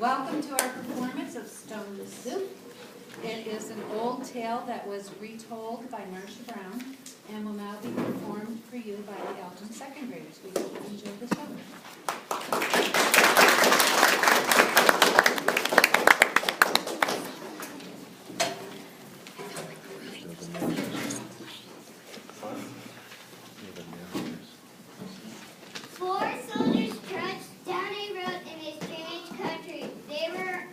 Welcome to our performance of Stone Soup. It is an old tale that was retold by Marcia Brown and will now be performed for you by the Elgin second graders. We hope you enjoy the show. Four soldiers trudged down a road in a strange country. They were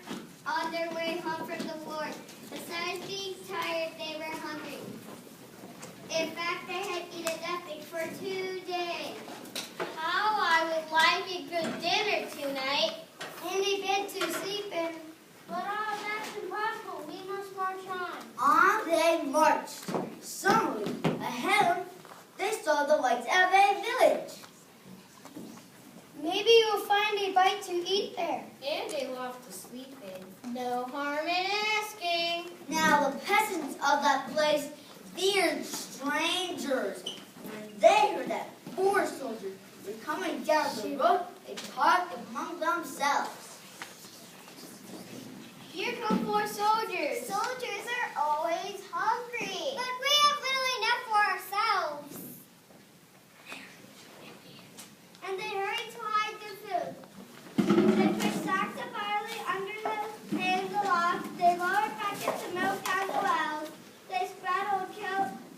on their way home from the war. Besides being tired, they were hungry. In fact, they had eaten nothing for 2 days. How I would like a good dinner tonight, and a bed to sleep in. But that's impossible. We must march on. On they marched. Suddenly, ahead of them, they saw the lights of a village. Maybe you'll find a bite to eat there. And a loft to sleep in. No harm in asking. Now the peasants of that place feared strangers. When they heard that four soldiers were coming down the road, they talked among themselves. Here come four soldiers. Soldiers are always hungry. But we have little enough for ourselves. And they hurried to hide their food. They put sacks of barley under the hay in the loft. They lowered buckets of milk down the wells. They spread old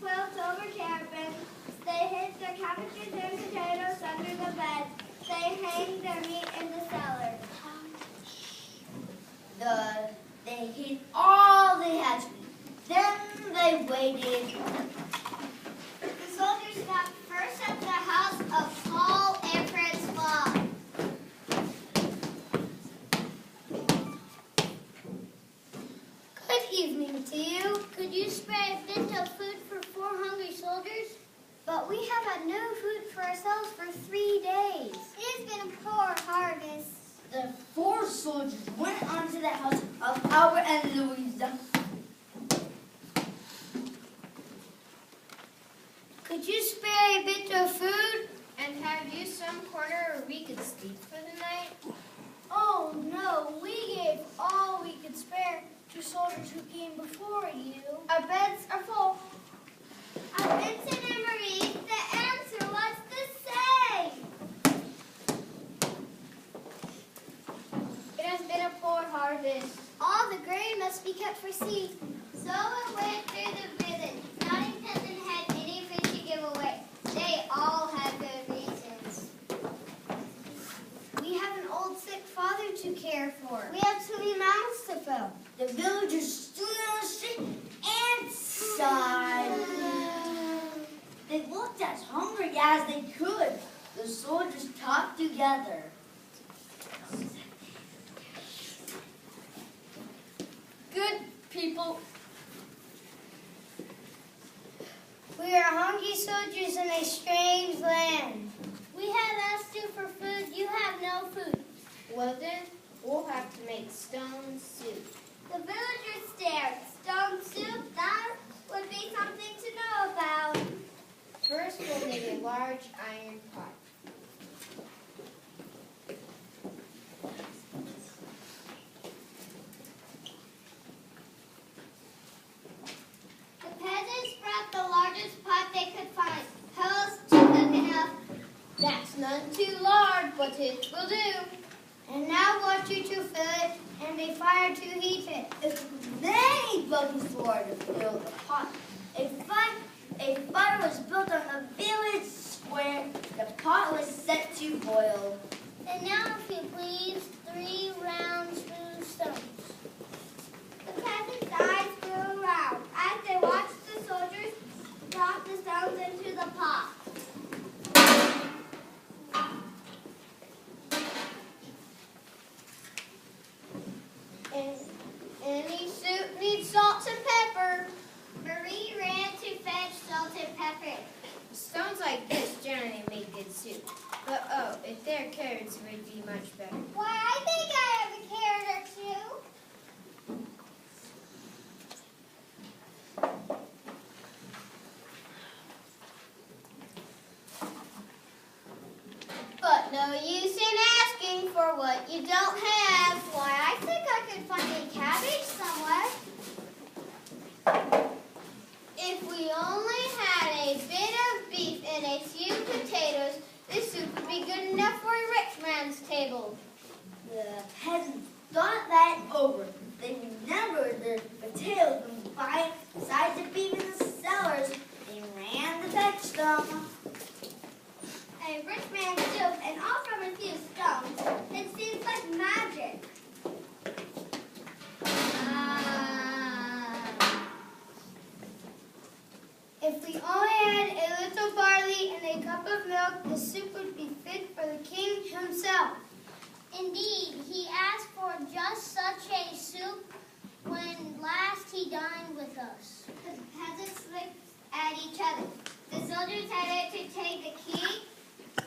quilts over cabins. They hid their cabbages and potatoes under the bed. They hanged their meat in the cellar. They hid all they had to eat. Then they waited. The soldiers stopped first at the house of Paul and Francois. Good evening to you. Could you spare a bit of food for 4 hungry soldiers? But we have had no food for ourselves for 3 days. It has been a poor harvest. The four soldiers went onto the house of Albert and Louisa. Could you spare a bit of food? And have you some corner where we could sleep for the night? Oh no, we gave all we could spare to soldiers who came before you. Our beds are full. Vincent and Marie, the answer was the same. It has been a poor harvest. All the grain must be kept for seed. So it went through the village. Not a peasant had any food to give away. They all had good reasons. We have an old sick father to care for. We have too many mouths to fill. The villagers stood on the street and sighed. They looked as hungry as they could. The soldiers talked together. Good people. We are hungry soldiers in a strange land. We have asked you for food. You have no food. Well then, we'll have to make stone soup. The villagers stared. Stone soup? That would be something to know about. First, we'll make a large iron pot. The peasants brought the largest pot they could find. Hose to cook enough. That's none too large, but it will do. And now water to fill it, and a fire to heat it. Many buckets of water to fill the pot. A fire was built on the village square. The pot was set to boil. And now, if you please, 3 round smooth stones. The peasants' eyes grew round as they watched the soldiers drop the stones into the pot. Any soup needs salt and pepper. Marie ran to fetch salt and pepper. Stones like this generally make good soup. But oh, if they're carrots, it would be much better. Why, I think I have a carrot or two. But no use in asking for what you don't have. Why, I be good enough for a rich man's table. The peasants thought that over. They remembered their potatoes and by sides of beef in the cellars. They ran to fetch them. A rich man's soup, and all from a few stones. It seems like magic. If we only had a little barley and a cup of milk, the soup would be fit for the king himself. Indeed, he asked for just such a soup when last he dined with us. The peasants looked at each other. The soldiers had to take the key.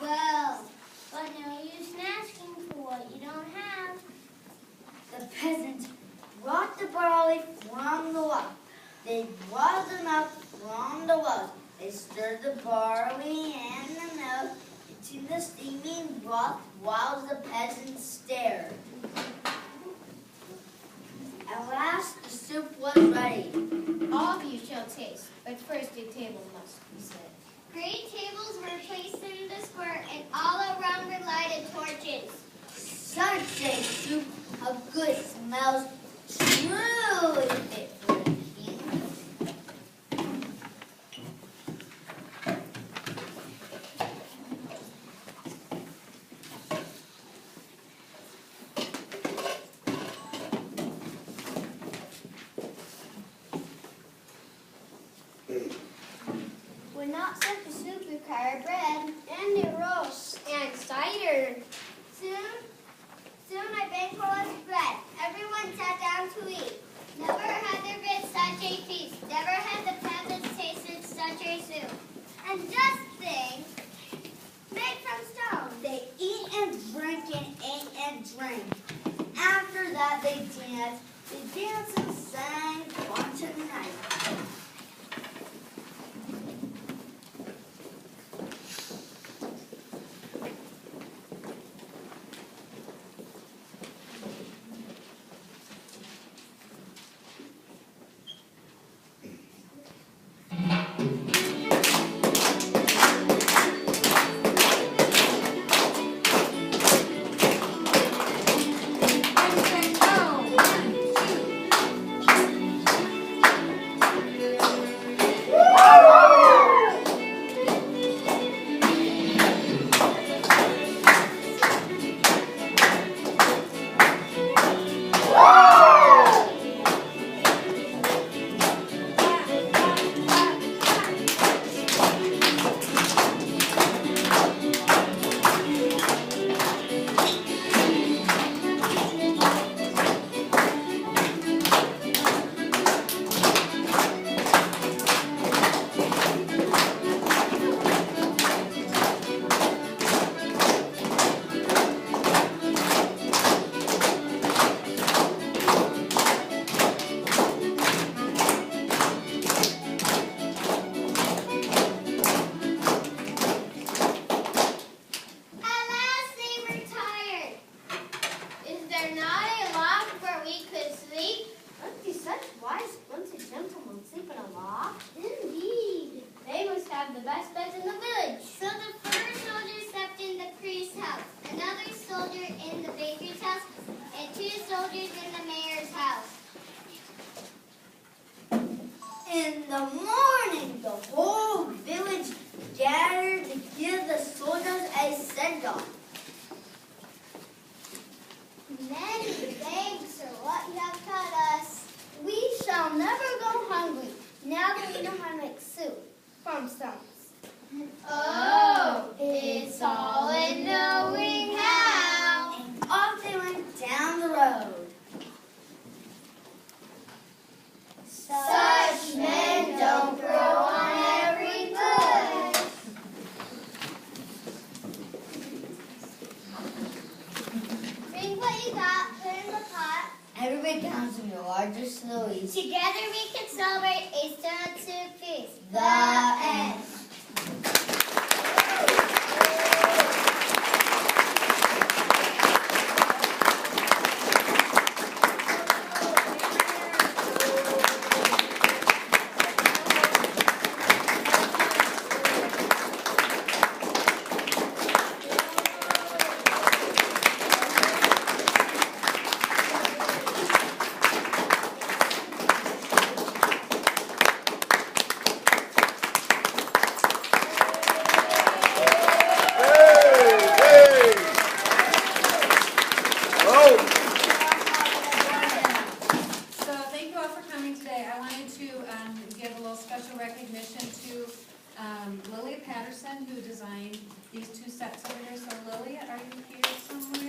Well, but no use in asking for what you don't have. The peasants brought the barley from the well. They boiled the milk from the well. They stirred the barley and the milk into the steaming broth while the peasants stared. At last, the soup was ready. All of you shall taste, but first a table must be set. Great tables were placed in the square, and all around were lighted torches. Such a soup of good smells, truly fit for the king. Would not such a soup require bread and a roast and cider? Soon a banquet was spread. Everyone sat down to eat. Never had there been such a feast. Never had the peasants tasted such a soup. And just think, made from stone. They eat and drink and ate and drank. After that, they danced. They danced and sang on to the night. In the morning, the whole village gathered to give the soldiers a send-off. Many thanks for what you have taught us. We shall never go hungry now that we know how to make soup from stones. Oh, it's all in knowing how. And off they went down the road. Such men don't grow on every bush. Bring what you got, put in the pot. Everybody counts in your largest Louise. Together we can celebrate a stone soup feast. The end. So thank you all for coming today. I wanted to give a little special recognition to Lilia Patterson, who designed these two sets over here. So Lilia, are you here somewhere?